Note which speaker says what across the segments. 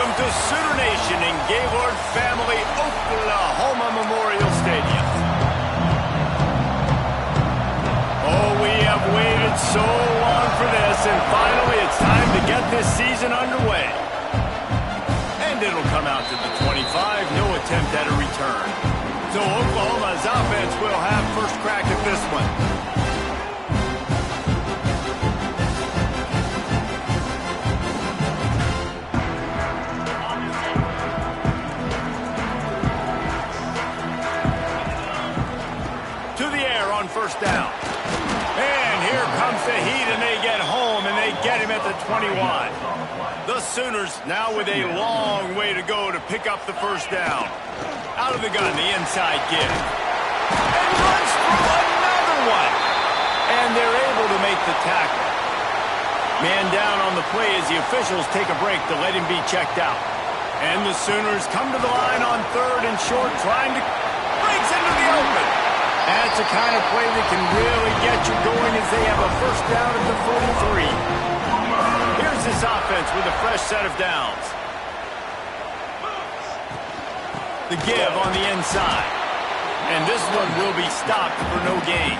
Speaker 1: Welcome to Sooner Nation in Gaylord Family Oklahoma Memorial Stadium. Oh, we have waited so long for this, and finally it's time to get this season underway. And it'll come out to the 25, no attempt at a return. So Oklahoma's offense will have first crack at this one. First down. And here comes the heat, and they get home, and they get him at the 21. The Sooners now with a long way to go to pick up the first down. Out of the gun, the inside give. And runs through another one. And they're able to make the tackle. Man down on the play as the officials take a break to let him be checked out. And the Sooners come to the line on third and short, trying to breaks into the open. That's the kind of play that can really get you going as they have a first down at the 43. Here's this offense with a fresh set of downs. The give on the inside. And this one will be stopped for no gain.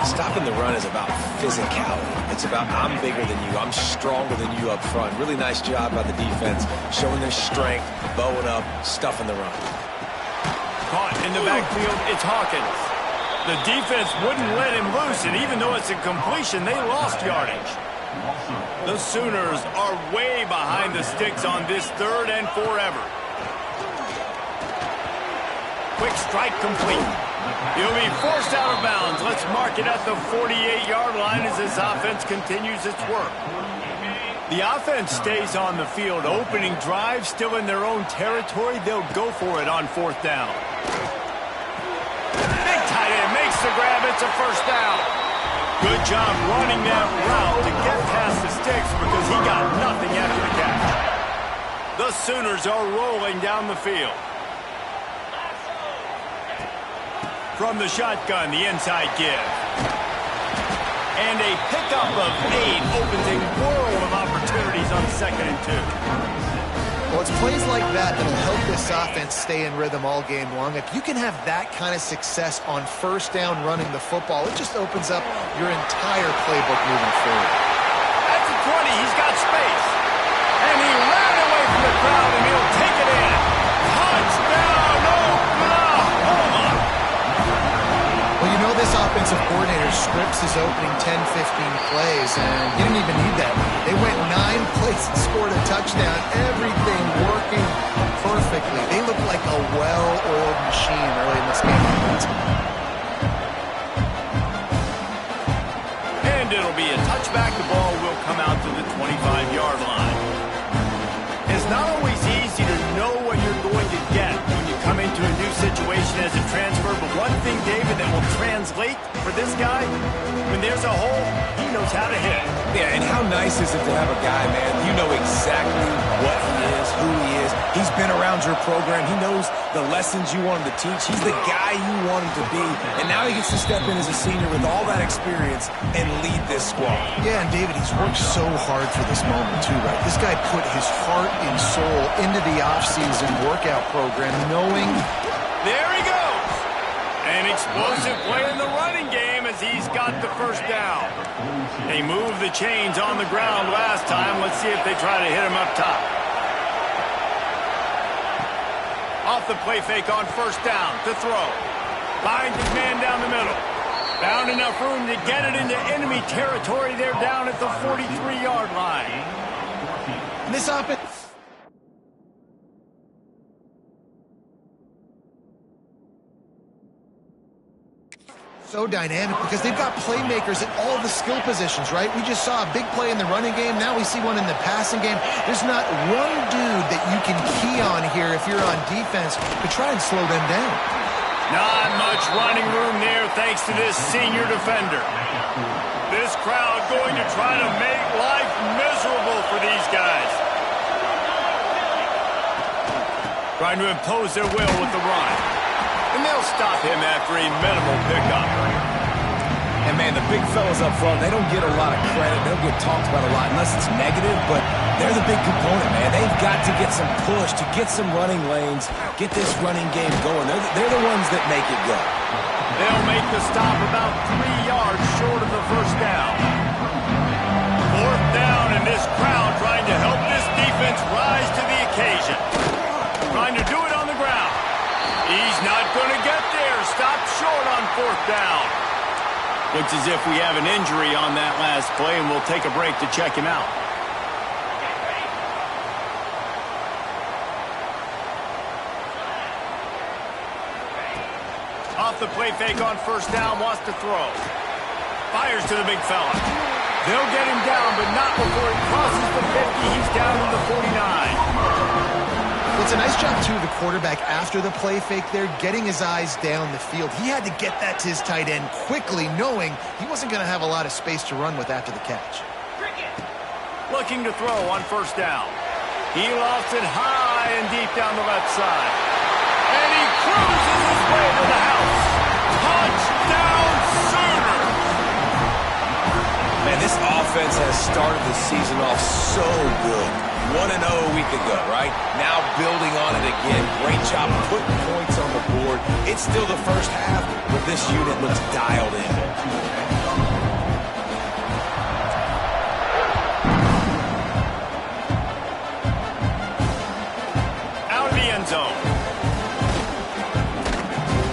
Speaker 2: Stopping the run is about physicality. It's about I'm bigger than you. I'm stronger than you up front. Really nice job by the defense, showing their strength, bowing up, stuffing the run.
Speaker 1: Caught in the backfield, it's Hawkins. The defense wouldn't let him loose, and even though it's a completion, they lost yardage. The Sooners are way behind the sticks on this third and forever. Quick strike complete. He'll be forced out of bounds. Let's mark it at the 48-yard line as this offense continues its work. The offense stays on the field. Opening drive, still in their own territory. They'll go for it on fourth down. Big tight end makes the grab. It's a first down. Good job running that route to get past the sticks because he got nothing after the catch. The Sooners are rolling down the field. From the shotgun, the inside give. And a pickup of 8 opens a world of opportunities on 2nd and 2.
Speaker 3: Well, it's plays like that that'll help this offense stay in rhythm all game long. If you can have that kind of success on first down running the football, it just opens up your entire playbook moving forward.
Speaker 1: At the 20, he's got space. And he ran away from the crowd, and he'll take it in. Touchdown, Oklahoma!
Speaker 3: Well, you know this offensive coordinator scripts his opening 10, 15 plays, and he didn't even need that. They went 9 plays and scored a touchdown. Everything working perfectly. They look like a well-oiled machine early in this game.
Speaker 1: And it'll be a touchback. The ball will come out to the 25-yard line. It's not always easy to know what you're going to get when you come into a new situation as a transfer, but one thing, David, that will translate for this guy, when there's a hole, he knows how to hit.
Speaker 2: Yeah, and how nice is it to have a guy, man, you know exactly what he is, who he is. He's been around your program. He knows the lessons you want him to teach. He's the guy you want him to be. And now he gets to step in as a senior with all that experience and lead this squad.
Speaker 3: Yeah, and David, he's worked so hard for this moment too, right? This guy put his heart and soul into the offseason workout program knowing...
Speaker 1: There he goes! An explosive play in the running game as he's got the first down. They moved the chains on the ground last time. Let's see if they try to hit him up top. Off the play fake on first down to throw. Finds his man down the middle. Found enough room to get it into enemy territory. They're down at the 43-yard line.
Speaker 3: And this offense... so dynamic because they've got playmakers at all the skill positions, right? We just saw a big play in the running game. Now we see one in the passing game. There's not one dude that you can key on here if you're on defense to try and slow them down.
Speaker 1: Not much running room there thanks to this senior defender. This crowd going to try to make life miserable for these guys. Trying to impose their will with the run. And they'll stop him after a minimal pickup.
Speaker 2: And, man, the big fellas up front, they don't get a lot of credit. They don't get talked about a lot unless it's negative, but they're the big component, man. They've got to get some push, to get some running lanes, get this running game going. They're the ones that make it go.
Speaker 1: They'll make the stop about 3 yards short of the first down. 4th down, and this crowd trying to help this defense rise to the occasion. Trying to do it on the ground. He's not going to get there. Stop short on 4th down. Looks as if we have an injury on that last play, and we'll take a break to check him out. Off the play fake on 1st down, wants to throw. Fires to the big fella. They'll get him down, but not before he crosses the 50. He's down to the 49.
Speaker 3: Well, it's a nice job, too, of the quarterback after the play fake there, getting his eyes down the field. He had to get that to his tight end quickly, knowing he wasn't going to have a lot of space to run with after the catch.
Speaker 1: Looking to throw on 1st down. He lofts it high and deep down the left side. And he cruises his way to the house. Touchdown, Sooners!
Speaker 2: Man, this offense has started the season off so good. 1-0 a week ago, right? Now building on it again. Great job putting points on the board. It's still the first half, but this unit looks dialed in.
Speaker 1: Out of the end zone.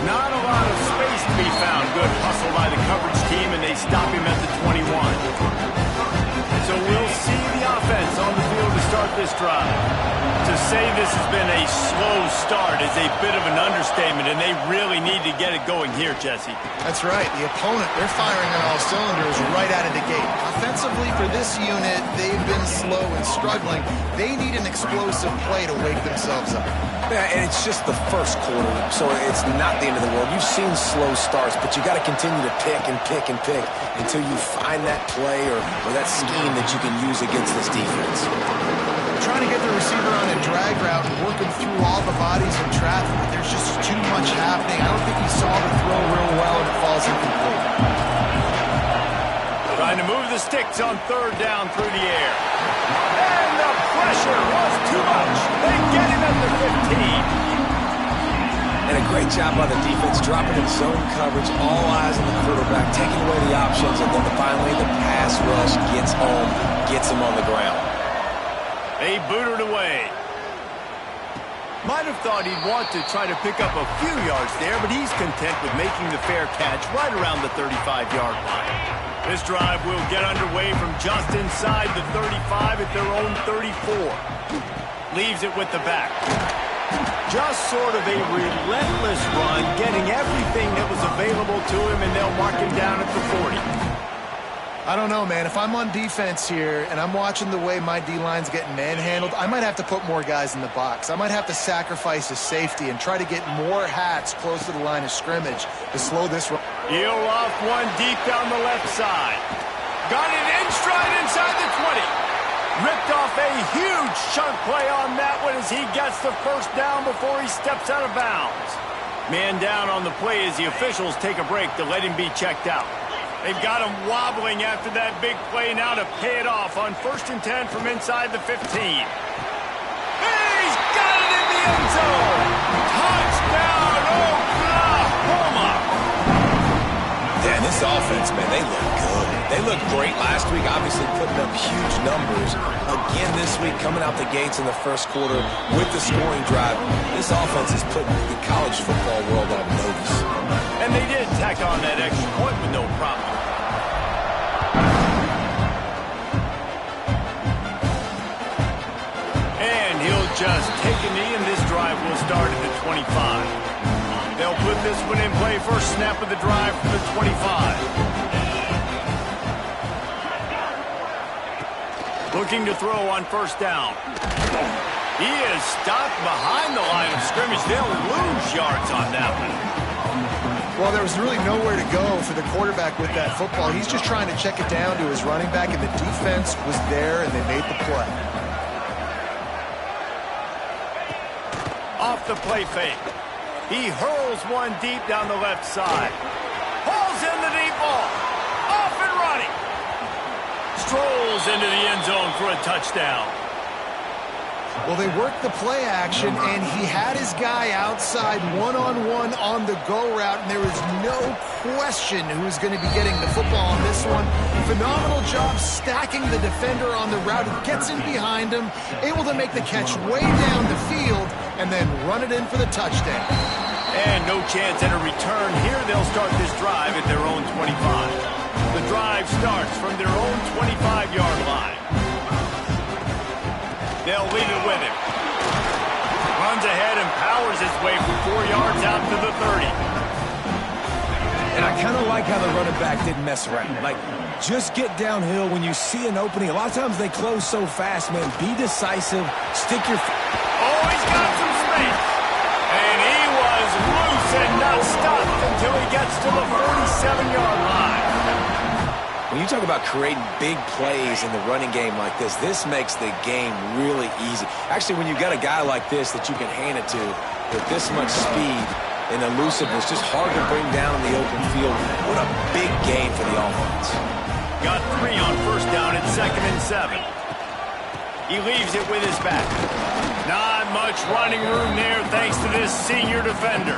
Speaker 1: Not a lot of space to be found. Good hustle by the coverage team, and they stop him at the 21. So we'll see the offense on the field to start this drive. To say this has been a slow start is a bit of an understatement, and they really need to get it going here, Jesse.
Speaker 3: That's right. The opponent, they're firing on all cylinders right out of the gate. Offensively, for this unit, they've been slow and struggling. They need an explosive play to wake themselves up.
Speaker 2: Yeah, and it's just the first quarter, so it's not the end of the world. You've seen slow starts, but you got to continue to pick and pick and pick until you find that play or that scheme that you can use against this defense.
Speaker 3: Trying to get the receiver on a drag route and working through all the bodies in traffic. There's just too much happening. I don't think he saw the throw real well, and it falls incomplete.
Speaker 1: Trying to move the sticks on 3rd down through the air. And the pressure was too much. They get him at the 15.
Speaker 2: And a great job by the defense, dropping in zone coverage, all eyes on the quarterback, taking away the options, and then finally the pass rush gets home, gets him on the ground.
Speaker 1: They booted away. Might have thought he'd want to try to pick up a few yards there, but he's content with making the fair catch right around the 35-yard line. This drive will get underway from just inside the 35 at their own 34. Leaves it with the back. Just sort of a relentless run, getting everything that was available to him, and they'll mark him down at the 40.
Speaker 3: I don't know, man. If I'm on defense here and I'm watching the way my D-line's getting manhandled, I might have to put more guys in the box. I might have to sacrifice a safety and try to get more hats close to the line of scrimmage to slow this run.
Speaker 1: He'll off one deep down the left side. Got it in stride inside the 20. Ripped off a huge chunk play on that one as he gets the 1st down before he steps out of bounds. Man down on the play as the officials take a break to let him be checked out. They've got him wobbling after that big play now to pay it off on 1st and 10 from inside the 15. He's got it in the end zone! Touchdown, Oklahoma!
Speaker 2: Yeah, this offense, man, they look good. They looked great last week, obviously putting up huge numbers. Again this week, coming out the gates in the first quarter with the scoring drive. This offense is putting the college football world on notice.
Speaker 1: And they did tack on that extra point with no problem. And he'll just take a knee, and this drive will start at the 25. They'll put this one in play first snap of the drive from the 25. Looking to throw on 1st down. He is stopped behind the line of scrimmage. They'll lose yards on that one.
Speaker 3: Well, there was really nowhere to go for the quarterback with that football. He's just trying to check it down to his running back, and the defense was there, and they made the play.
Speaker 1: Off the play fake. He hurls one deep down the left side. Hauls in the deep ball. end zone for a touchdown.
Speaker 3: Well, they worked the play action, and he had his guy outside one-on-one on the go route, and there is no question who's going to be getting the football on this one. Phenomenal job stacking the defender on the route. He gets in behind him, able to make the catch way down the field, and then run it in for the touchdown.
Speaker 1: And no chance at a return here. They'll start this drive at their own 25. The drive starts from their own 25-yard line. They'll leave it with him. Runs ahead and powers his way for 4 yards out to the 30.
Speaker 2: And I kind of like how the running back didn't mess around. Like, just get downhill when you see an opening. A lot of times they close so fast, man. Be decisive. Stick your...
Speaker 1: Oh, he's got some space. And he was loose and not stopped until he gets to the 47-yard line.
Speaker 2: When you talk about creating big plays in the running game like this makes the game really easy. Actually, when you've got a guy like this that you can hand it to with this much speed and elusiveness, just hard to bring down in the open field. What a big game for the offense.
Speaker 1: Got 3 on first down at 2nd and 7. He leaves it with his back. Not much running room there thanks to this senior defender.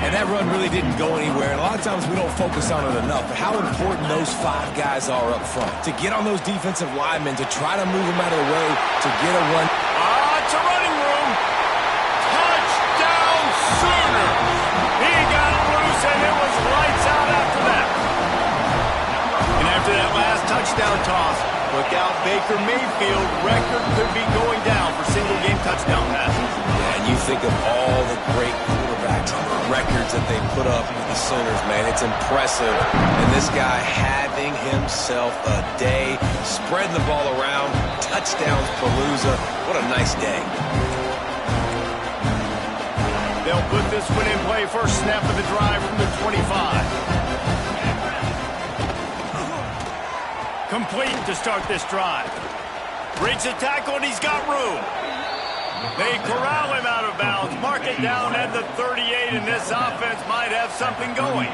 Speaker 2: And that run really didn't go anywhere. And a lot of times we don't focus on it enough, but how important those 5 guys are up front. To get on those defensive linemen, to try to move them out of the way, to get a run.
Speaker 1: It's a running room. Touchdown Sooners. He got loose and it was lights out after that. And after that last touchdown toss, look out, Baker Mayfield. Record could be going down for single-game touchdown passes.
Speaker 2: Yeah, and you think of all the great quarterbacks and the records that they put up with the Sooners, man. It's impressive. And this guy having himself a day, spreading the ball around, touchdowns palooza. What a nice day.
Speaker 1: They'll put this one in play. First snap of the drive from the 25. Complete to start this drive. Breaks a tackle and he's got room. They corral him out of bounds. Mark it down at the 38, and this offense might have something going.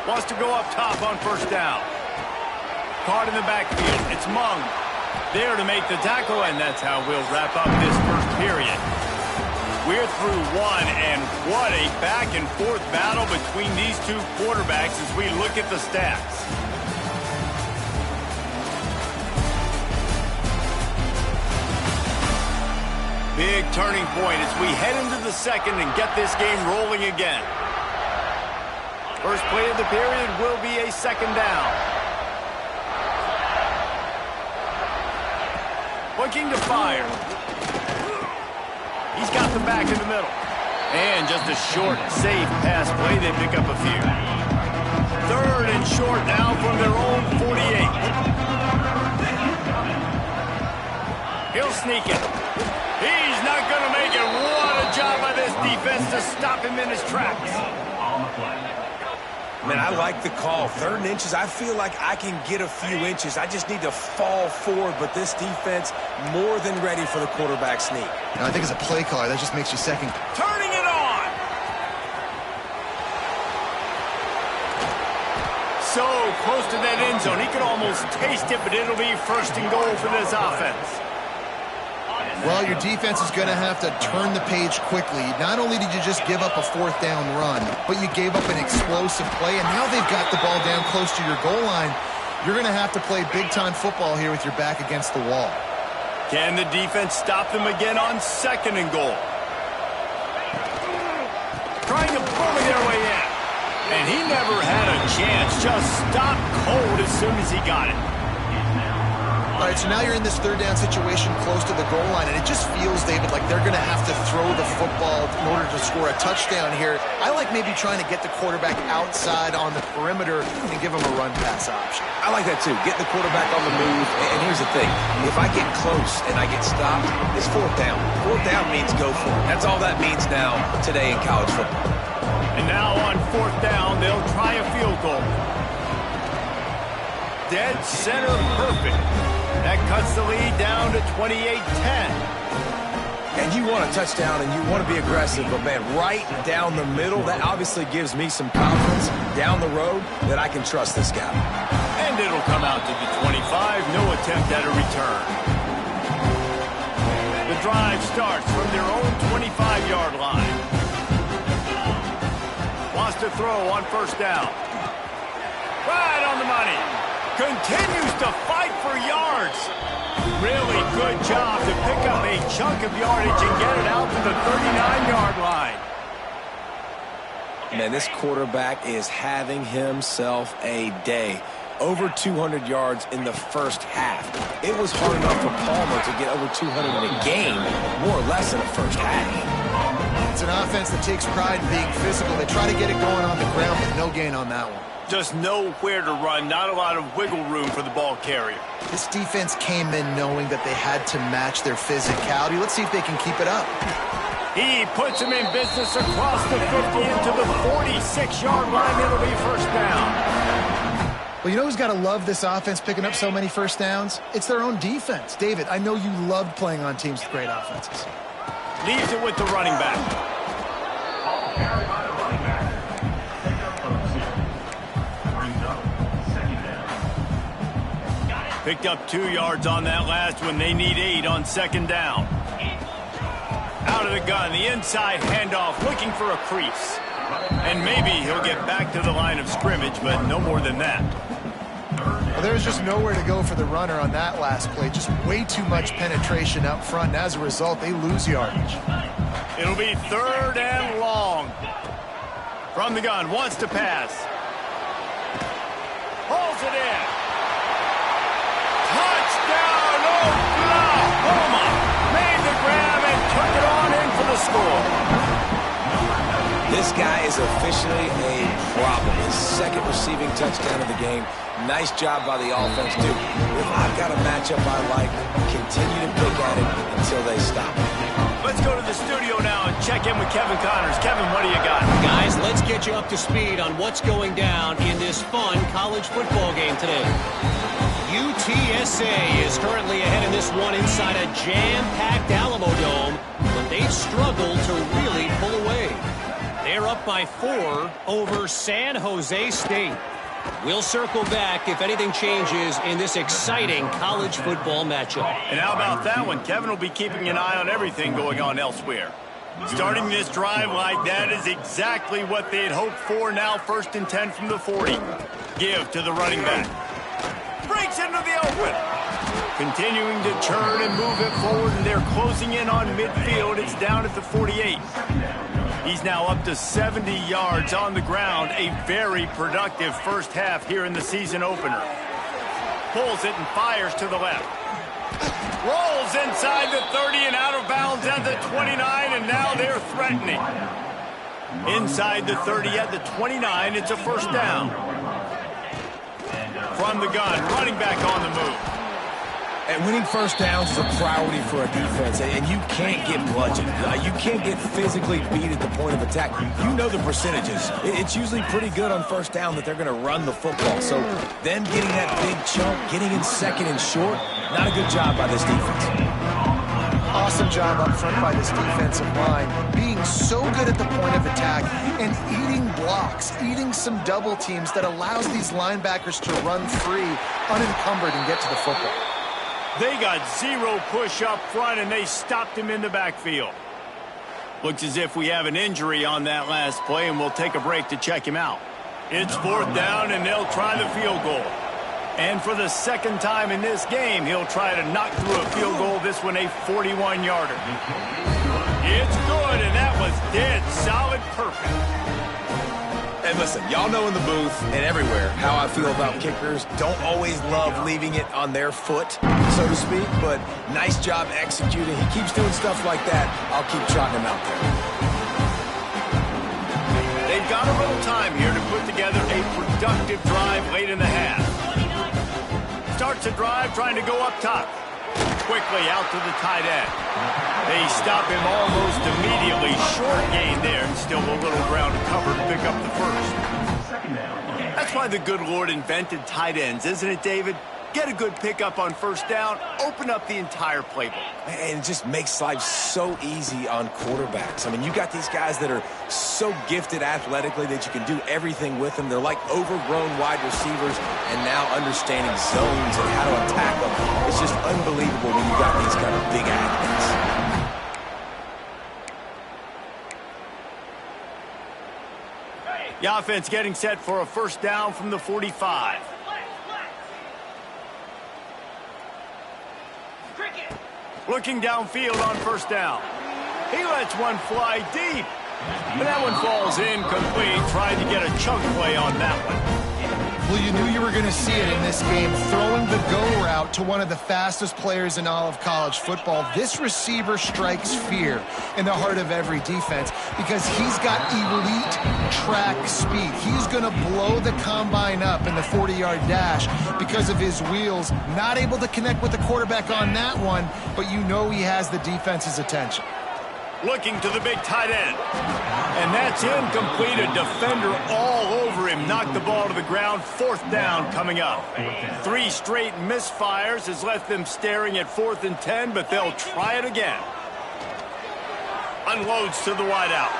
Speaker 1: Wants to go up top on first down. Caught in the backfield. It's Mung there to make the tackle, and that's how we'll wrap up this first period. We're through one, and what a back-and-forth battle between these two quarterbacks as we look at the stats. Big turning point as we head into the second and get this game rolling again. First play of the period will be a second down. Looking to fire. He's got the back in the middle. And just a short, safe pass play. They pick up a few. 3rd and short now from their own 48. He'll sneak it. He's not going to make it. What a job by this defense to stop him in his tracks.
Speaker 2: Man, I like the call. 3rd and inches, I feel like I can get a few inches. I just need to fall forward, but this defense more than ready for the quarterback sneak.
Speaker 3: Now, I think as a play caller, that just makes you second.
Speaker 1: Turning it on. So close to that end zone. He could almost taste it, but it'll be 1st and goal for this offense.
Speaker 3: Well, your defense is going to have to turn the page quickly. Not only did you just give up a 4th down run, but you gave up an explosive play, and now they've got the ball down close to your goal line. You're going to have to play big-time football here with your back against the wall.
Speaker 1: Can the defense stop them again on 2nd and goal? Trying to bully their way in. And he never had a chance. Just stopped cold as soon as he got it.
Speaker 3: All right, so now you're in this 3rd down situation close to the goal line, and it just feels, David, like they're going to have to throw the football in order to score a touchdown here. I like maybe trying to get the quarterback outside on the perimeter and give him a run-pass option.
Speaker 2: I like that, too. Getting the quarterback on the move. And here's the thing. If I get close and I get stopped, it's 4th down. 4th down means go for it. That's all that means now today in college football.
Speaker 1: And now on 4th down, they'll try a field goal. Dead center perfect. That cuts the lead down to 28-10.
Speaker 2: And you want a touchdown and you want to be aggressive, but man, right down the middle, that obviously gives me some confidence down the road that I can trust this guy.
Speaker 1: And it'll come out to the 25, no attempt at a return. The drive starts from their own 25-yard line. Wants to throw on first down. Right on the money. Continues to fight for yards. Really good job to pick up a chunk of yardage and get it out to the 39-yard line.
Speaker 2: Man, this quarterback is having himself a day. Over 200 yards in the first half. It was hard enough for Palmer to get over 200 in a game, more or less in the first half.
Speaker 3: It's an offense that takes pride in being physical. They try to get it going on the ground, but no gain on that one.
Speaker 1: Just nowhere to run, not a lot of wiggle room for the ball carrier.
Speaker 3: This defense came in knowing that they had to match their physicality. Let's see if they can keep it up.
Speaker 1: He puts him in business across the 50 into the 46-yard line. It'll be first down.
Speaker 3: Well, you know who's got to love this offense picking up so many first downs? It's their own defense. David, I know you loved playing on teams with great offenses.
Speaker 1: Leaves it with the running back. Picked up 2 yards on that last one. They need 8 on second down. Out of the gun, the inside handoff, looking for a crease. And maybe he'll get back to the line of scrimmage, but no more than that.
Speaker 3: Well, there's just nowhere to go for the runner on that last play. Just way too much penetration up front, and as a result, they lose yardage.
Speaker 1: It'll be third and long. From the gun, wants to pass. Pulls it in. Touchdown, Oklahoma! Made the grab and took it on in for the score.
Speaker 2: This guy is officially a problem. His second receiving touchdown of the game. Nice job by the offense, too. If I've got a matchup I like, continue to pick at it until they stop.
Speaker 1: Let's go to the studio now and check in with Kevin Connors. Kevin, what do you got?
Speaker 4: Guys, let's get you up to speed on what's going down in this fun college football game today. UTSA is currently ahead in this one inside a jam-packed Alamo Dome, but they've struggled to really pull away. They're up by 4 over San Jose State. We'll circle back if anything changes in this exciting college football matchup.
Speaker 1: And how about that one? Kevin will be keeping an eye on everything going on elsewhere. Starting this drive like that is exactly what they had hoped for. Now 1st and 10 from the 40. Give to the running back. Breaks into the open. Continuing to turn and move it forward, and they're closing in on midfield. It's down at the 48. He's now up to 70 yards on the ground. A very productive first half here in the season opener. Pulls it and fires to the left. Rolls inside the 30 and out of bounds at the 29, and now they're threatening. Inside the 30 at the 29, it's a first down. From the gun, running back on the move.
Speaker 2: And winning first downs is a priority for a defense, and you can't get bludgeoned. You can't get physically beat at the point of attack. You know the percentages. It's usually pretty good on first down that they're going to run the football. So them getting that big chunk, getting in second and short, not a good job by this defense.
Speaker 3: Awesome job up front by this defensive line, being so good at the point of attack and eating blocks, eating some double teams that allows these linebackers to run free, unencumbered, and get to the football.
Speaker 1: They got 0 push up front, and they stopped him in the backfield. Looks as if we have an injury on that last play, and we'll take a break to check him out. It's 4th down, and they'll try the field goal. And for the second time in this game, he'll try to knock through a field goal, this one a 41-yarder. It's good, and that was dead solid perfect.
Speaker 2: And listen, y'all know in the booth and everywhere how I feel about kickers. Don't always love leaving it on their foot, so to speak, but nice job executing. He keeps doing stuff like that. I'll keep trotting him out there.
Speaker 1: They've got a little time here to put together a productive drive late in the half. Starts a drive trying to go up top. Quickly out to the tight end. They stop him almost immediately. Short gain there, and still a little ground to cover to pick up the first. That's why the good Lord invented tight ends, isn't it, David? get a good pickup on first down, open up the entire playbook.
Speaker 2: And it just makes life so easy on quarterbacks. I mean, you got these guys that are so gifted athletically that you can do everything with them. They're like overgrown wide receivers, and now understanding zones and how to attack them. It's just unbelievable when you got these kind of big athletes.
Speaker 1: The offense getting set for a first down from the 45. Looking downfield on first down. He lets one fly deep. But that one falls incomplete. Tried to get a chunk play on that one.
Speaker 3: Well, you knew you were going to see it in this game. Throwing the go route to one of the fastest players in all of college football. This receiver strikes fear in the heart of every defense because he's got elite track speed. He's going to blow the combine up in the 40-yard dash because of his wheels. Not able to connect with the quarterback on that one, but you know he has the defense's attention.
Speaker 1: Looking to the big tight end. And that's incomplete. A defender all over him. Knocked the ball to the ground. Fourth down coming up. 3 straight misfires has left them staring at 4th and 10, but they'll try it again. Unloads to the wideout.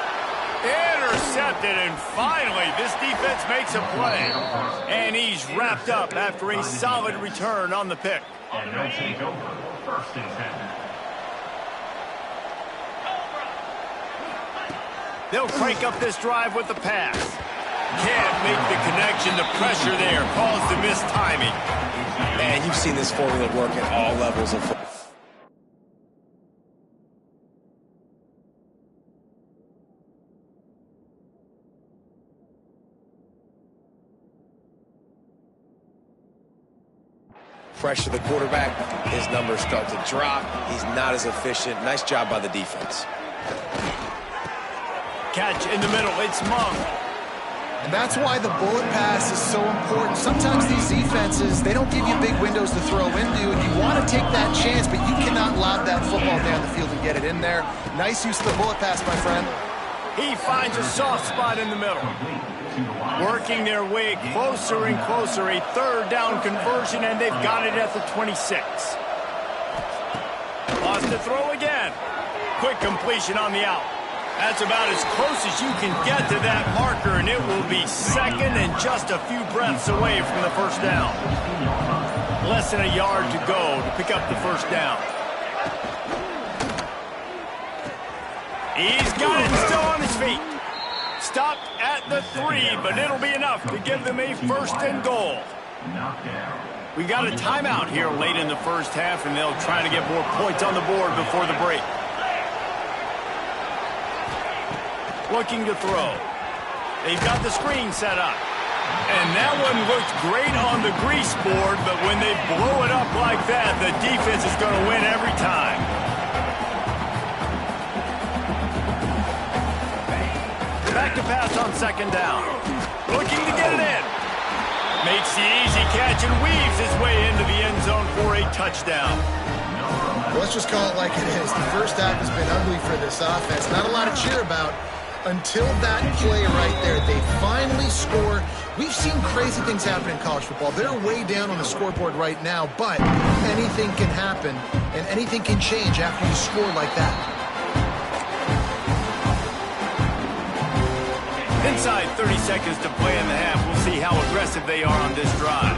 Speaker 1: Intercepted, and finally this defense makes a play. And he's wrapped up after a solid return on the pick.
Speaker 5: And they'll take over 1st and 10.
Speaker 1: They'll crank up this drive with the pass. Can't make the connection. The pressure there caused the missed timing.
Speaker 2: Man, you've seen this formula work at all levels of football. Pressure the quarterback. His numbers start to drop. He's not as efficient. Nice job by the defense.
Speaker 1: Catch in the middle. It's Monk.
Speaker 3: And that's why the bullet pass is so important. Sometimes these defenses, they don't give you big windows to throw into, and you want to take that chance, but you cannot lob that football down the field and get it in there. Nice use of the bullet pass, my friend.
Speaker 1: He finds a soft spot in the middle. Working their way closer and closer. A 3rd down conversion, and they've got it at the 26. Lost to throw again. Quick completion on the out. That's about as close as you can get to that marker, and it will be 2nd and just a few breaths away from the first down. Less than a yard to go to pick up the first down. He's got it still on his feet. Stopped at the 3, but it'll be enough to give them a 1st and goal. We got a timeout here late in the first half, and they'll try to get more points on the board before the break. Looking to throw. They've got the screen set up. And that one looked great on the grease board, but when they blow it up like that, the defense is going to win every time. Back to pass on 2nd down. Looking to get it in. Makes the easy catch and weaves his way into the end zone for a touchdown.
Speaker 3: Let's just call it like it is. The first half has been ugly for this offense. Not a lot to cheer about until that play right there. They finally score. We've seen crazy things happen in college football. They're way down on the scoreboard right now, but anything can happen, and anything can change after you score like that.
Speaker 1: Inside 30 seconds to play in the half. We'll see how aggressive they are on this drive.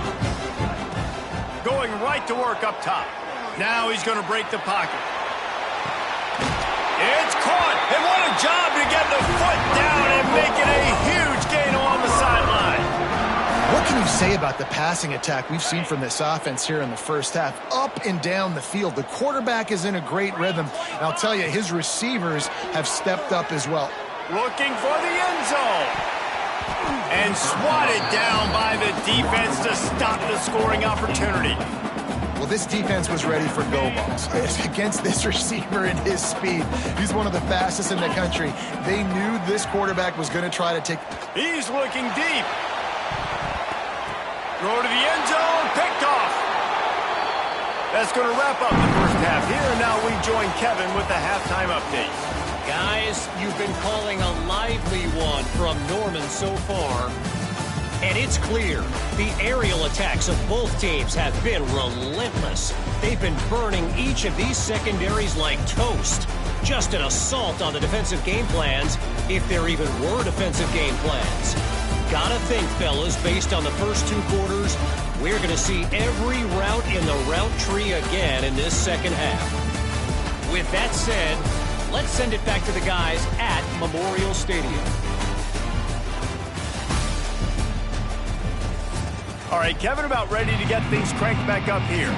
Speaker 1: Going right to work up top. Now he's going to break the pocket. It's caught, and what a job to get the foot down and make it a huge gain along the sideline.
Speaker 3: What can you say about the passing attack we've seen from this offense here in the first half? Up and down the field. The quarterback is in a great rhythm, and I'll tell you, his receivers have stepped up as well.
Speaker 1: Looking for the end zone. And swatted down by the defense to stop the scoring opportunity.
Speaker 3: Well, this defense was ready for go balls. Against this receiver and his speed, he's one of the fastest in the country. They knew this quarterback was going to try to take...
Speaker 1: He's looking deep. Throw to the end zone, picked off. That's going to wrap up the first half here, and now we join Kevin with the halftime update.
Speaker 4: Guys, you've been calling a lively one from Norman so far. And it's clear, the aerial attacks of both teams have been relentless. They've been burning each of these secondaries like toast. Just an assault on the defensive game plans, if there even were defensive game plans. Gotta think, fellas, based on the first 2 quarters, we're going to see every route in the route tree again in this second half. With that said, let's send it back to the guys at Memorial Stadium.
Speaker 1: All right, Kevin, about ready to get things cranked back up here.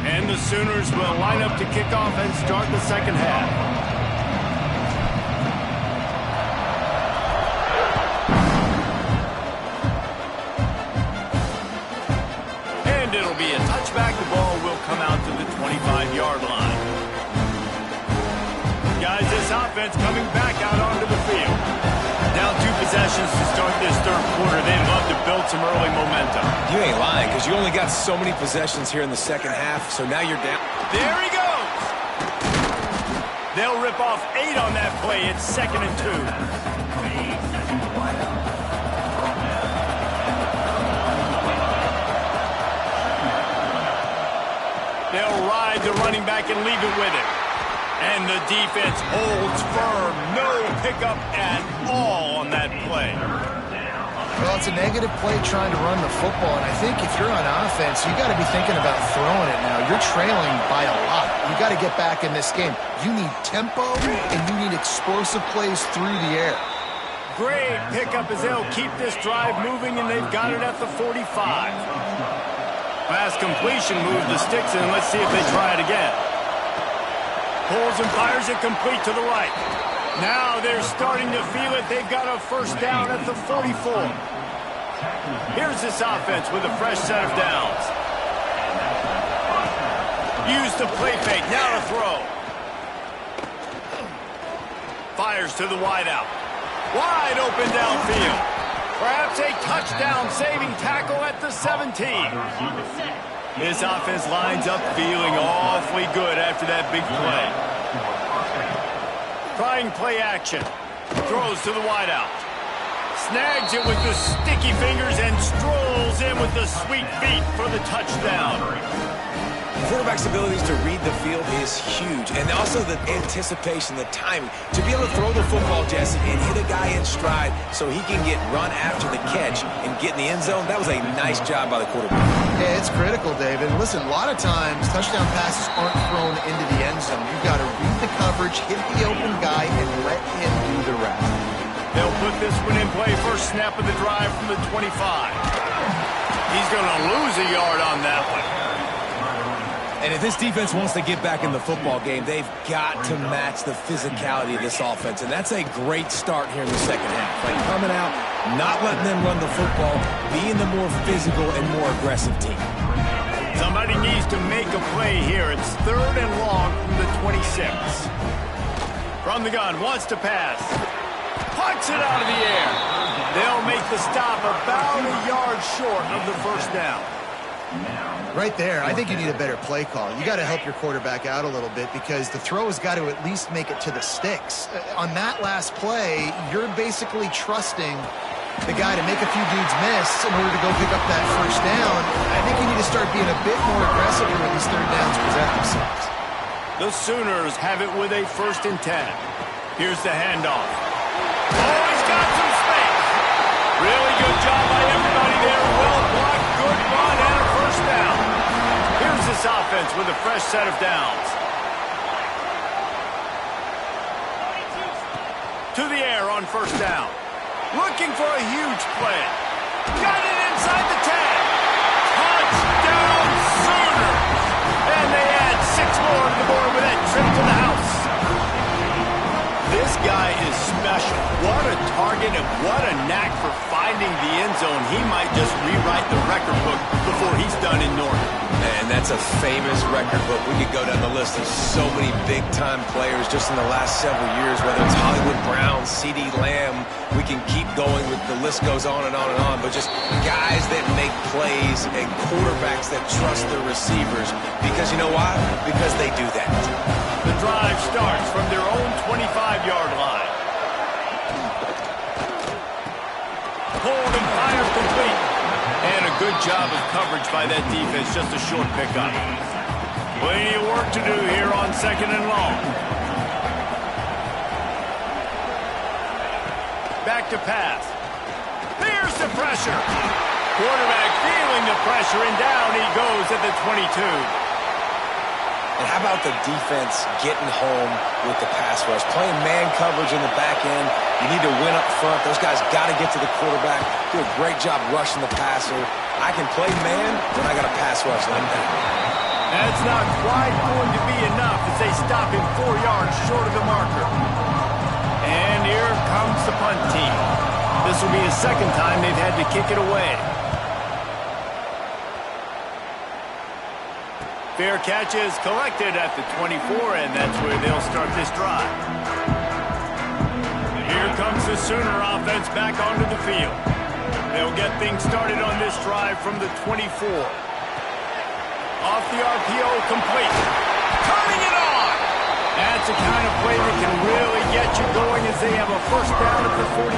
Speaker 1: And the Sooners will line up to kick off and start the second half. And it'll be a touchback. The ball will come out to the 25-yard line. Guys, this offense coming back out onto the field. Down 2 possessions to start this third quarter. They'd love to build some early momentum.
Speaker 2: You ain't lying, because you only got so many possessions here in the second half, so now you're down.
Speaker 1: There he goes. They'll rip off 8 on that play. It's 2nd and 2. They'll ride the running back and leave it with him. And the defense holds firm. No pickup at all on that play.
Speaker 3: Well, it's a negative play trying to run the football, and I think if you're on offense, you got to be thinking about throwing it now. You're trailing by a lot. You got to get back in this game. You need tempo, and you need explosive plays through the air.
Speaker 1: Great pickup as they'll keep this drive moving, and they've got it at the 45. Pass completion, move the sticks in. Let's see if they try it again. Pulls and fires it complete to the right. Now they're starting to feel it. They've got a first down at the 44. Here's this offense with a fresh set of downs. Use the play fake. Now to throw. Fires to the wideout. Wide open downfield. Perhaps a touchdown-saving tackle at the 17. This offense lines up feeling awfully good after that big play. Trying play action. Throws to the wideout. Snags it with the sticky fingers and strolls in with the sweet feet for the touchdown.
Speaker 2: Quarterback's abilities to read the field is huge, and also the anticipation, the timing. To be able to throw the football, Jesse, and hit a guy in stride so he can get run after the catch and get in the end zone, that was a nice job by the quarterback.
Speaker 3: Yeah, it's critical, David. Listen, a lot of times touchdown passes aren't thrown into the end zone. You've got to read the coverage, hit the open guy, and let him do the rest.
Speaker 1: They'll put this one in play. First snap of the drive from the 25. He's going to lose a yard on that one.
Speaker 2: And if this defense wants to get back in the football game, they've got to match the physicality of this offense. And that's a great start here in the second half. Like coming out, not letting them run the football, being the more physical and more aggressive team.
Speaker 1: Somebody needs to make a play here. It's 3rd and long from the 26. From the gun, wants to pass. Punts it out of the air. They'll make the stop about a yard short of the first down.
Speaker 3: Right there, I think you need a better play call. You got to help your quarterback out a little bit because the throw has got to at least make it to the sticks. On that last play, you're basically trusting the guy to make a few dudes miss in order to go pick up that first down. I think you need to start being a bit more aggressive when these third downs present themselves.
Speaker 1: The Sooners have it with a 1st and 10. Here's the handoff. Oh, he's got some space. Really good job by everybody there. Well blocked, good run, and a first down. Here's this offense with a fresh set of downs. To the air on first down. Looking for a huge play. Got it inside the 10. Touchdown Sooners. And they add 6 more to the board with that trip to the house. This guy is special. What a target and what a knack for finding the end zone. He might just rewrite the record book before he's done in Norton.
Speaker 2: Man, that's a famous record book. We could go down the list of so many big-time players just in the last several years, whether it's Hollywood Brown, CeeDee Lamb. We can keep going with the list goes on and on and on, but just guys that make plays and quarterbacks that trust their receivers. Because you know why? Because they do that.
Speaker 1: The drive starts from their own 25-yard line. good job of coverage by that defense, just a short pickup. Plenty of work to do here on 2nd and long. Back to pass. There's the pressure. Quarterback feeling the pressure, and down he goes at the 22.
Speaker 2: And how about the defense getting home with the pass rush? Playing man coverage in the back end. You need to win up front. Those guys got to get to the quarterback. Do a great job rushing the passer. I can play man, then I got a pass rush like that.
Speaker 1: That's not quite going to be enough as they stop him 4 yards short of the marker. And here comes the punt team. This will be the second time they've had to kick it away. Fair catch is collected at the 24, and that's where they'll start this drive. Here comes the Sooner offense back onto the field. They'll get things started on this drive from the 24. Off the RPO, complete. Turning it on! That's the kind of play that can really get you going as they have a first down at the 43.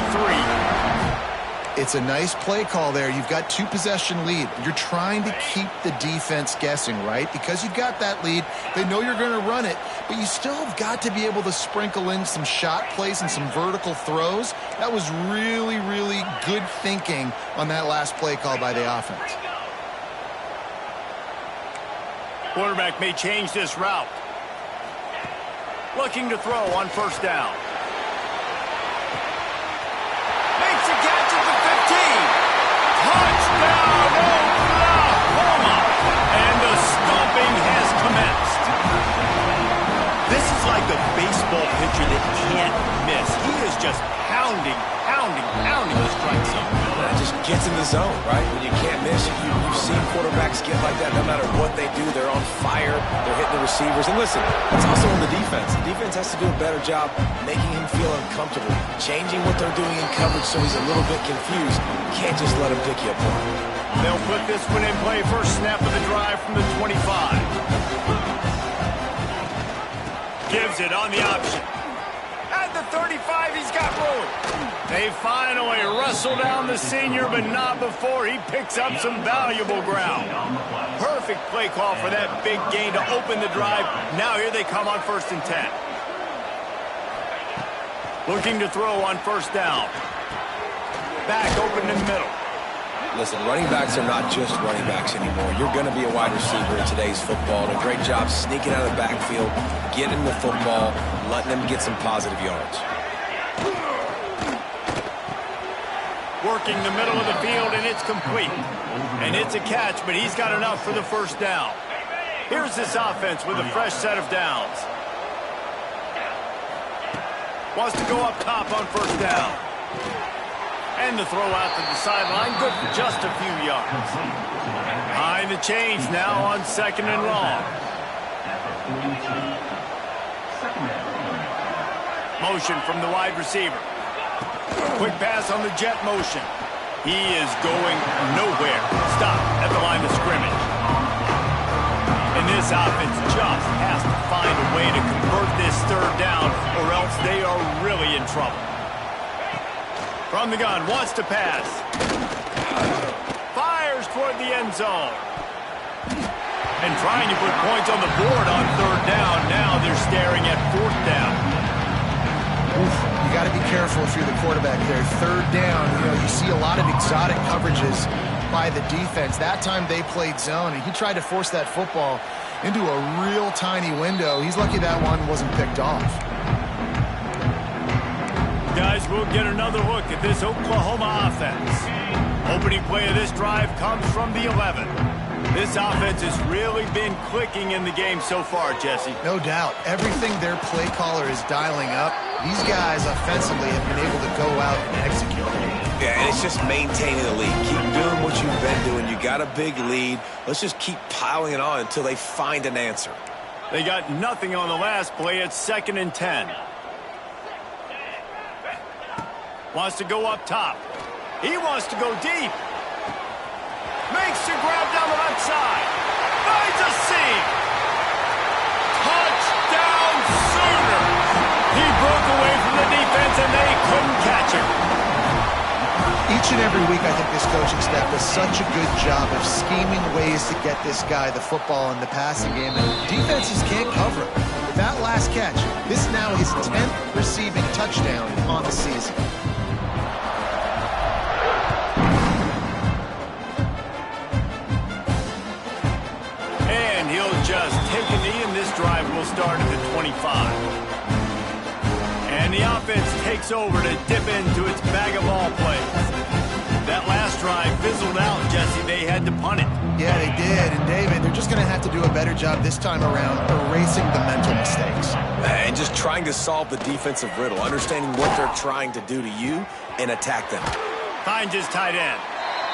Speaker 3: It's a nice play call there. You've got 2-possession lead. You're trying to keep the defense guessing, right? Because you've got that lead. They know you're going to run it, but you still have got to be able to sprinkle in some shot plays and some vertical throws. That was really, really good thinking on that last play call by the offense.
Speaker 1: Quarterback may change this route. Looking to throw on first down. Makes a catch at the 15. Touchdown, Oklahoma! And the stomping has commenced. This is like a baseball pitcher that can't miss. He is just pounding the strike zone.
Speaker 2: That just gets in the zone, right? When you can't miss, you've seen quarterbacks get like that no matter what they do. They're on fire. They're hitting the receivers. And listen, it's also on the defense. The defense has to do a better job making him feel uncomfortable, changing what they're doing in coverage so he's a little bit confused. You can't just let him pick you apart.
Speaker 1: They'll put this one in play. First snap of the drive from the 25. Gives it on the option. At the 35, he's got room. They finally wrestle down the senior, but not before he picks up some valuable ground. Perfect play call for that big gain to open the drive. Now here they come on 1st and 10. Looking to throw on first down. Back open in the middle.
Speaker 2: Listen, running backs are not just running backs anymore. You're going to be a wide receiver in today's football. And a great job sneaking out of the backfield, getting the football, letting them get some positive yards.
Speaker 1: Working the middle of the field, and it's complete. And it's a catch, but he's got enough for the first down. Here's this offense with a fresh set of downs. Wants to go up top on first down. And the throw out to the sideline, good for just a few yards. Behind the chains now on 2nd and long. Motion from the wide receiver. Quick pass on the jet motion. He is going nowhere. Stop at the line of scrimmage. And this offense just has to find a way to convert this third down, or else they are really in trouble. From the gun, wants to pass. Fires toward the end zone. And trying to put points on the board on third down. Now they're staring at 4th down.
Speaker 3: You got to be careful if you're the quarterback there. Third down, you see a lot of exotic coverages by the defense. That time they played zone, and he tried to force that football into a real tiny window. He's lucky that one wasn't picked off.
Speaker 1: Guys, we'll get another look at this Oklahoma offense. Opening play of this drive comes from the 11. This offense has really been clicking in the game so far, Jesse.
Speaker 3: No doubt. Everything their play caller is dialing up, these guys offensively have been able to go out and execute.
Speaker 2: Yeah, and it's just maintaining the lead. Keep doing what you've been doing. You got a big lead. Let's just keep piling it on until they find an answer.
Speaker 1: They got nothing on the last play. It's 2nd and 10. Wants to go up top. He wants to go deep. Makes the grab down the left side. Finds a seam. Touchdown Sooners. He broke away from the defense and they couldn't catch him.
Speaker 3: Each and every week, I think this coaching staff does such a good job of scheming ways to get this guy the football in the passing game, and defenses can't cover him. With that last catch, this is now his 10th receiving touchdown on the season.
Speaker 1: And he'll just take a knee, and this drive will start at the 25. And the offense takes over to dip into its bag of all plays. That last drive fizzled out, Jesse. They had to punt it.
Speaker 3: Yeah, they did. And, David, they're just going to have to do a better job this time around erasing the mental mistakes.
Speaker 2: And just trying to solve the defensive riddle, understanding what they're trying to do to you and attack them.
Speaker 1: Finds his tight end.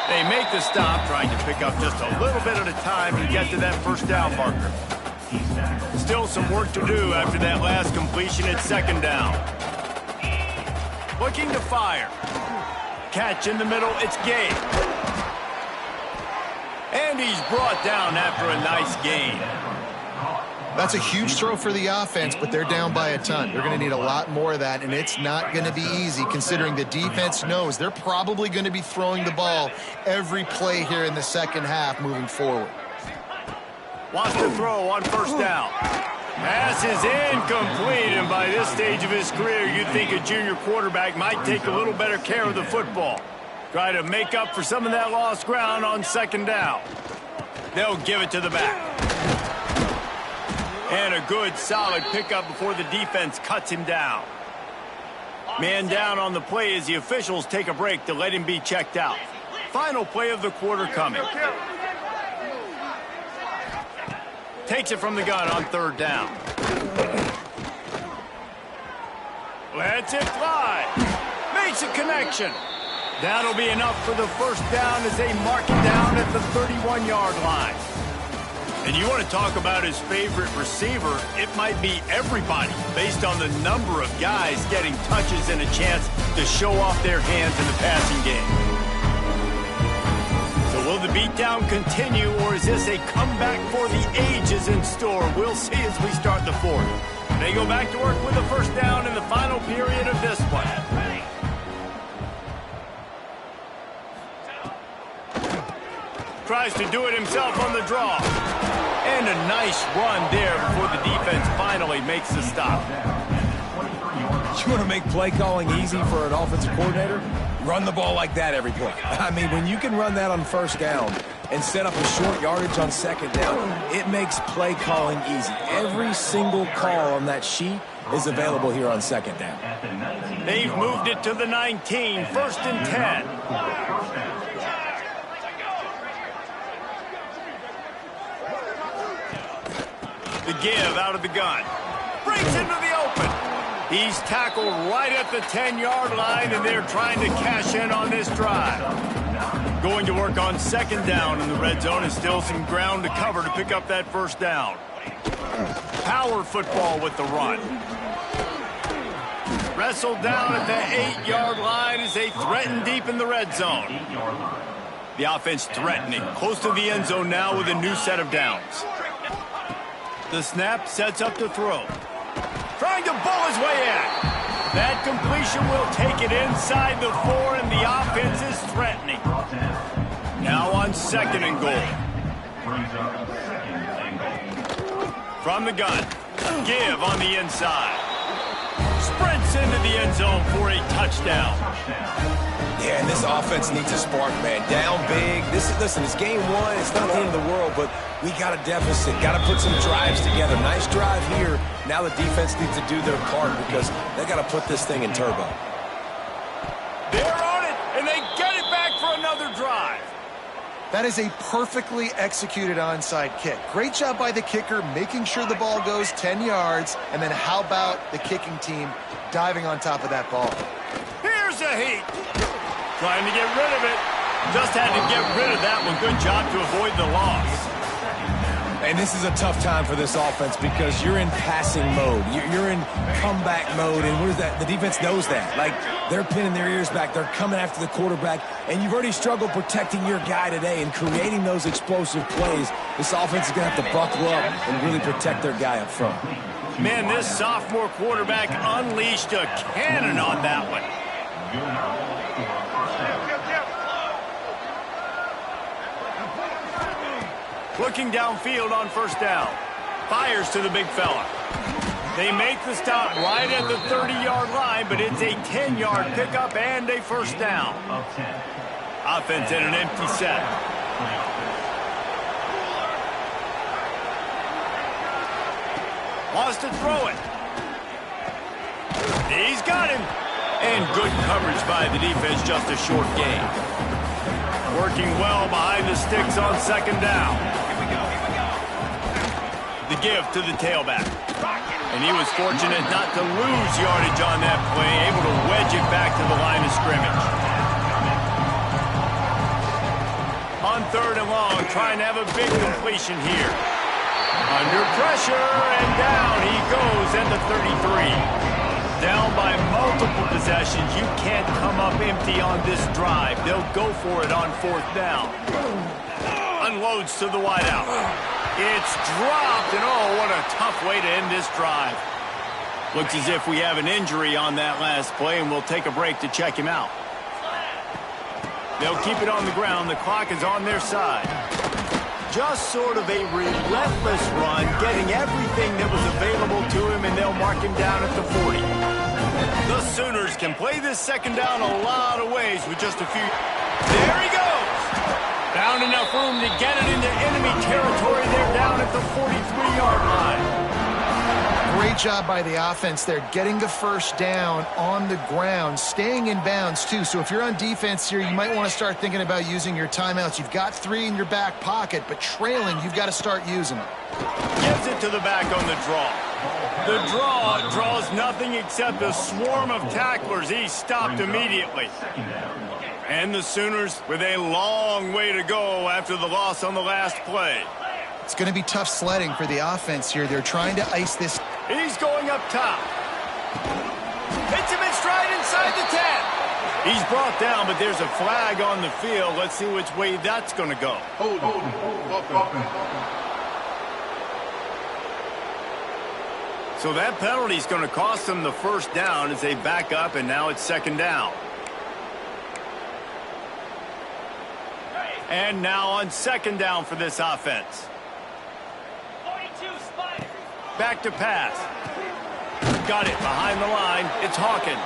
Speaker 1: They make the stop, trying to pick up just a little bit at a time to get to that first down marker. Still some work to do after that last completion at second down. Looking to fire. Catch in the middle, it's Gabe. And he's brought down after a nice gain.
Speaker 3: That's a huge throw for the offense, but they're down by a ton. They're going to need a lot more of that, and it's not going to be easy considering the defense knows they're probably going to be throwing the ball every play here in the second half moving forward.
Speaker 1: Wants to throw on first down. Pass is incomplete, and by this stage of his career, you'd think a junior quarterback might take a little better care of the football. Try to make up for some of that lost ground on second down. They'll give it to the back. And a good, solid pickup before the defense cuts him down. Man down on the play as the officials take a break to let him be checked out. Final play of the quarter coming. Takes it from the gun on third down. Lets it fly. Makes a connection. That'll be enough for the first down as they mark it down at the 31-yard line. And you want to talk about his favorite receiver, it might be everybody based on the number of guys getting touches and a chance to show off their hands in the passing game. So will the beatdown continue, or is this a comeback for the ages in store? We'll see as we start the fourth. They go back to work with a first down in the final period of this one. Tries to do it himself on the draw. And a nice run there before the defense finally makes the stop.
Speaker 2: You want to make play calling easy for an offensive coordinator? Run the ball like that every play. I mean, when you can run that on first down and set up a short yardage on second down, it makes play calling easy. Every single call on that sheet is available here on second down.
Speaker 1: They've moved it to the 19, first and 10. The give out of the gun. Breaks into the open. He's tackled right at the 10-yard line, and they're trying to cash in on this drive. Going to work on second down in the red zone, and still some ground to cover to pick up that first down. Power football with the run. Wrestled down at the 8-yard line as they threaten deep in the red zone. The offense threatening, close to the end zone now with a new set of downs. The snap sets up to throw. Trying to bull his way in. That completion will take it inside the 4, and the offense is threatening. Now on second and goal. From the gun. Give on the inside. Sprints into the end zone for a touchdown.
Speaker 2: Yeah, and this offense needs a spark, man. Down big. Listen, it's game one. It's not the end of the world, but we got a deficit. Got to put some drives together. Nice drive here. Now the defense needs to do their part because they got to put this thing in turbo.
Speaker 1: They're on it, and they get it back for another drive.
Speaker 3: That is a perfectly executed onside kick. Great job by the kicker, making sure the ball goes 10 yards, and then how about the kicking team diving on top of that ball?
Speaker 1: Here's a heat. Trying to get rid of it. Just had to get rid of that one. Good job to avoid the loss.
Speaker 2: And this is a tough time for this offense because you're in passing mode. You're in comeback mode, and where's that? The defense knows that. Like, they're pinning their ears back. They're coming after the quarterback, and you've already struggled protecting your guy today and creating those explosive plays. This offense is going to have to buckle up and really protect their guy up front.
Speaker 1: Man, this sophomore quarterback unleashed a cannon on that one. Looking downfield on first down. Fires to the big fella. They make the stop right at the 30-yard line, but it's a 10-yard pickup and a first down. Offense in an empty set. Wants to throw it. He's got him. And good coverage by the defense, just a short gain. Working well behind the sticks on second down. The give to the tailback. And he was fortunate not to lose yardage on that play, able to wedge it back to the line of scrimmage. On third and long, trying to have a big completion here. Under pressure, and down he goes at the 33. Down by multiple possessions. You can't come up empty on this drive. They'll go for it on fourth down. Unloads to the wideout. It's dropped, and oh, what a tough way to end this drive. Looks as if we have an injury on that last play, and we'll take a break to check him out. They'll keep it on the ground. The clock is on their side. Just sort of a relentless run, getting everything that was available to him, and they'll mark him down at the 40. The Sooners can play this second down a lot of ways with just a few. There he goes. Found enough room to get it into enemy territory. They're down at the 43-yard line.
Speaker 3: Great job by the offense there, getting the first down on the ground, staying in bounds too. So if you're on defense here, you might want to start thinking about using your timeouts. You've got 3 in your back pocket, but trailing, you've got to start using them.
Speaker 1: Gives it to the back on the draw. The draw draws nothing except a swarm of tacklers. He's stopped immediately. And the Sooners with a long way to go after the loss on the last play.
Speaker 3: It's going to be tough sledding for the offense here. They're trying to ice this.
Speaker 1: He's going up top. Hits him in stride inside the 10. He's brought down, but there's a flag on the field. Let's see which way that's going to go. So that penalty is going to cost them the first down as they back up, and now it's second down. And now on second down for this offense. Back to pass. Got it behind the line. It's Hawkins.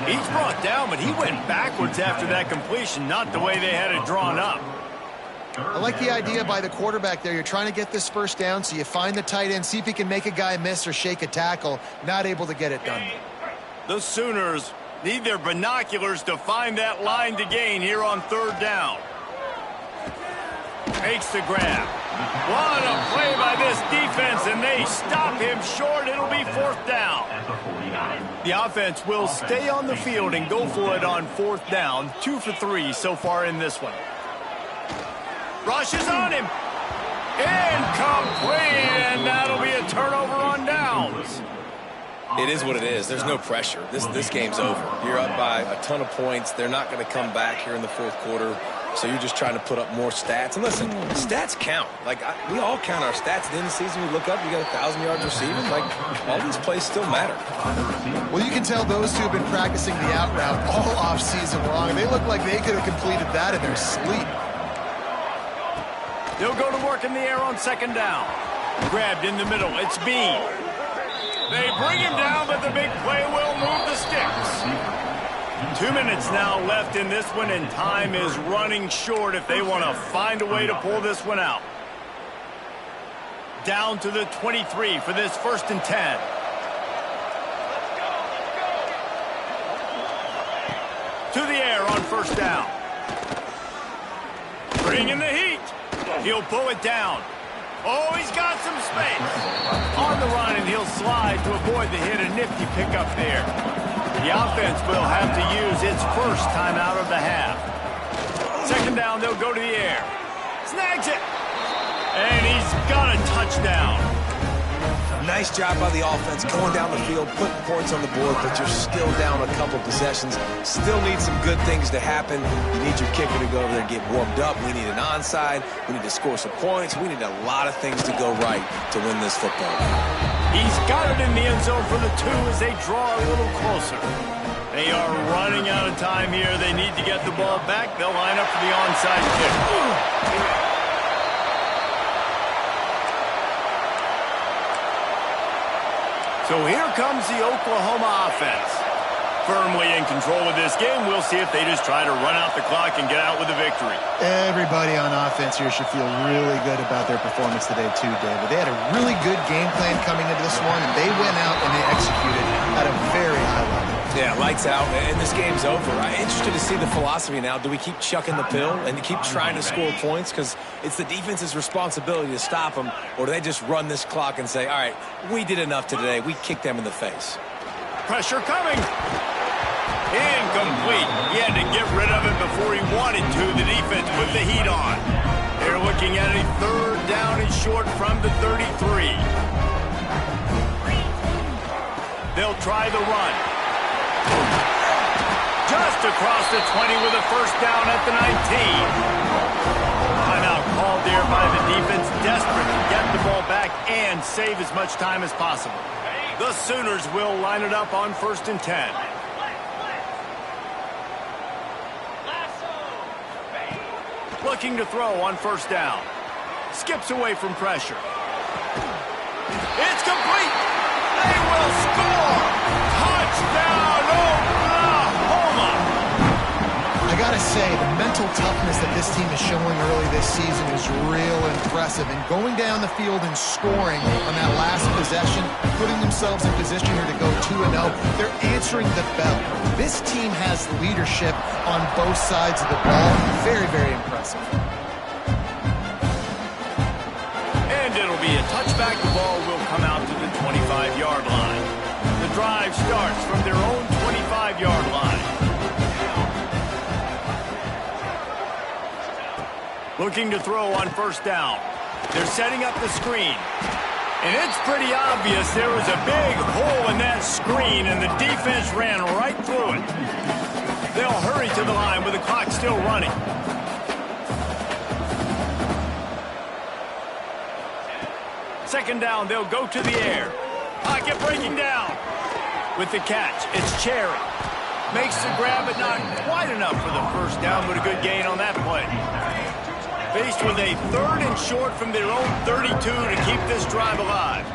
Speaker 1: He's brought down, but he went backwards after that completion, not the way they had it drawn up.
Speaker 3: I like the idea by the quarterback there. You're trying to get this first down, so you find the tight end, see if he can make a guy miss or shake a tackle. Not able to get it done.
Speaker 1: The Sooners need their binoculars to find that line to gain here on third down. Makes the grab. What a play by this defense, and they stop him short. It'll be fourth down. The offense will stay on the field and go for it on fourth down. 2 for 3 so far in this one. Rushes on him. Incomplete, and that'll be a turnover on downs.
Speaker 2: It is what it is. There's no pressure. This game's over. You're up by a ton of points. They're not going to come back here in the fourth quarter. So you're just trying to put up more stats. And listen, stats count. We all count our stats. At the end of the season, we look up, you got 1,000 yards receiving. All these plays still matter.
Speaker 3: Well, you can tell those two have been practicing the out route all offseason long. They look like they could have completed that in their sleep.
Speaker 1: They'll go to work in the air on second down. Grabbed in the middle. It's Bean. They bring him down, but the big play will move the sticks. 2 minutes now left in this one, and time is running short if they want to find a way to pull this one out. Down to the 23 for this first and 10. To the air on first down. Bringing the heat. He'll pull it down. Oh, he's got some space. On the run, and he'll slide to avoid the hit. A nifty pickup there. The offense will have to use its first timeout of the half. Second down, they'll go to the air. Snags it. And he's got a touchdown.
Speaker 2: Nice job by the offense going down the field, putting points on the board, but you're still down a couple possessions. Still need some good things to happen. You need your kicker to go over there and get warmed up. We need an onside. We need to score some points. We need a lot of things to go right to win this football game.
Speaker 1: He's got it in the end zone for the 2 as they draw a little closer. They are running out of time here. They need to get the ball back. They'll line up for the onside kick. So here comes the Oklahoma offense. Firmly in control of this game. We'll see if they just try to run out the clock and get out with a victory.
Speaker 3: Everybody on offense here should feel really good about their performance today too, David. They had a really good game plan coming into this one, and they went out and they executed at a very high level.
Speaker 2: Yeah, lights out, and this game's over. I'm interested to see the philosophy now. Do we keep chucking the pill and keep trying to score points because it's the defense's responsibility to stop them, or do they just run this clock and say, all right, we did enough today. We kicked them in the face.
Speaker 1: Pressure coming. Incomplete. He had to get rid of it before he wanted to. The defense put the heat on. They're looking at a third down and short from the 33. They'll try the run. Just across the 20 with a first down at the 19. Timeout called there by the defense, desperate to get the ball back and save as much time as possible. The Sooners will line it up on 1st and 10. Looking to throw on 1st down. Skips away from pressure. It's complete. They will score. Touchdown, Oklahoma.
Speaker 3: I gotta say, the mental toughness that this team is showing early this season is real impressive. And going down the field and scoring on that last possession, putting themselves in position here to go 2-0, they're answering the bell. This team has leadership on both sides of the ball. Very, very impressive.
Speaker 1: And it'll be a touchback. The ball will come out to the 25-yard line. The drive starts from their own 25-yard line. Looking to throw on 1st down. They're setting up the screen. And it's pretty obvious there was a big hole in that screen, and the defense ran right through it. They'll hurry to the line with the clock still running. Second down, they'll go to the air. Pocket breaking down. With the catch, it's Cherry. Makes the grab, but not quite enough for the first down, but a good gain on that play. Faced with a 3rd and short from their own 32 to keep this drive alive.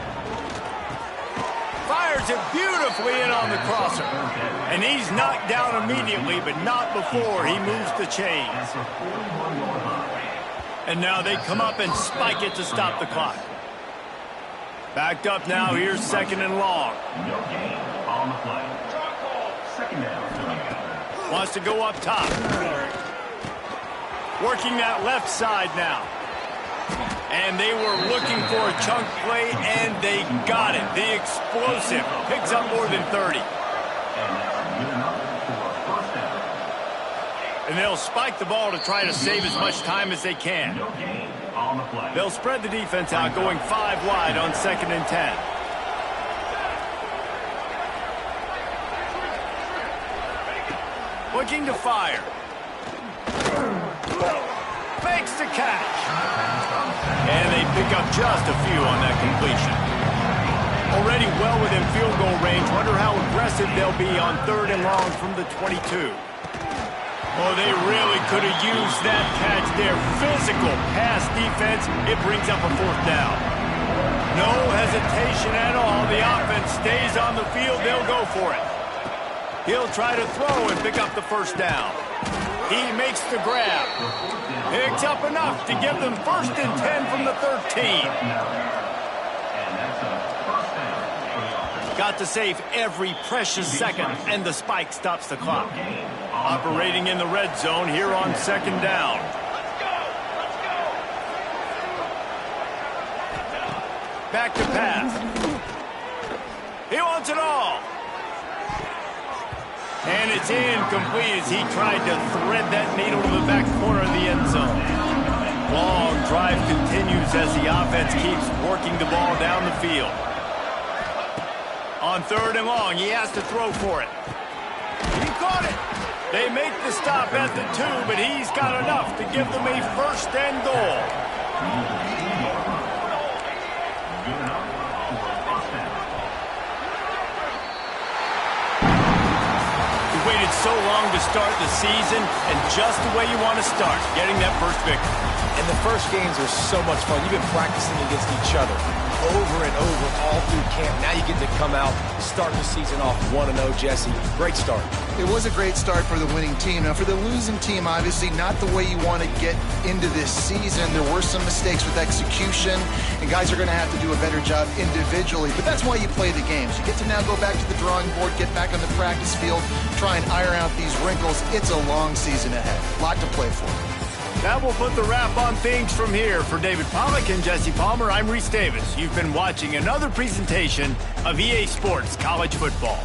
Speaker 1: Fires it beautifully in on the crosser. And he's knocked down immediately, but not before he moves the chains. And now they come up and spike it to stop the clock. Backed up now, here's 2nd and long.
Speaker 5: On the play. 2nd down.
Speaker 1: Wants to go up top. Working that left side now. And they were looking for a chunk play, and they got it. The explosive picks up more than 30. And they'll spike the ball to try to save as much time as they can. They'll spread the defense out, going 5 wide on 2nd and 10. Looking to fire. Fakes the catch. And they pick up just a few on that completion. Already well within field goal range. Wonder how aggressive they'll be on 3rd and long from the 22. Oh, they really could have used that catch there. Physical pass defense. It brings up a 4th down. No hesitation at all. The offense stays on the field. They'll go for it. He'll try to throw and pick up the 1st down. He makes the grab. Picks up enough to give them 1st and 10 from the 13. Got to save every precious second, and the spike stops the clock. Operating in the red zone here on 2nd down. Back to pass. He wants it all. And it's incomplete as he tried to thread that needle to the back corner of the end zone. Long drive continues as the offense keeps working the ball down the field. On 3rd and long, he has to throw for it. He caught it. They make the stop at the 2, but he's got enough to give them a 1st and goal. Waited so long to start the season, and just the way you want to start, getting that first victory.
Speaker 2: And the first games are so much fun. You've been practicing against each other. over and over all through camp. Now you get to come out, start the season off 1-0, Jesse. Great start.
Speaker 3: It was a great start for the winning team. Now, for the losing team, obviously not the way you want to get into this season. There were some mistakes with execution, and guys are going to have to do a better job individually. But that's why you play the games. You get to now go back to the drawing board, get back on the practice field, try and iron out these wrinkles. It's a long season ahead. A lot to play for.
Speaker 1: That will put the wrap on things from here. For David Pollack and Jesse Palmer, I'm Reese Davis. You've been watching another presentation of EA Sports College Football.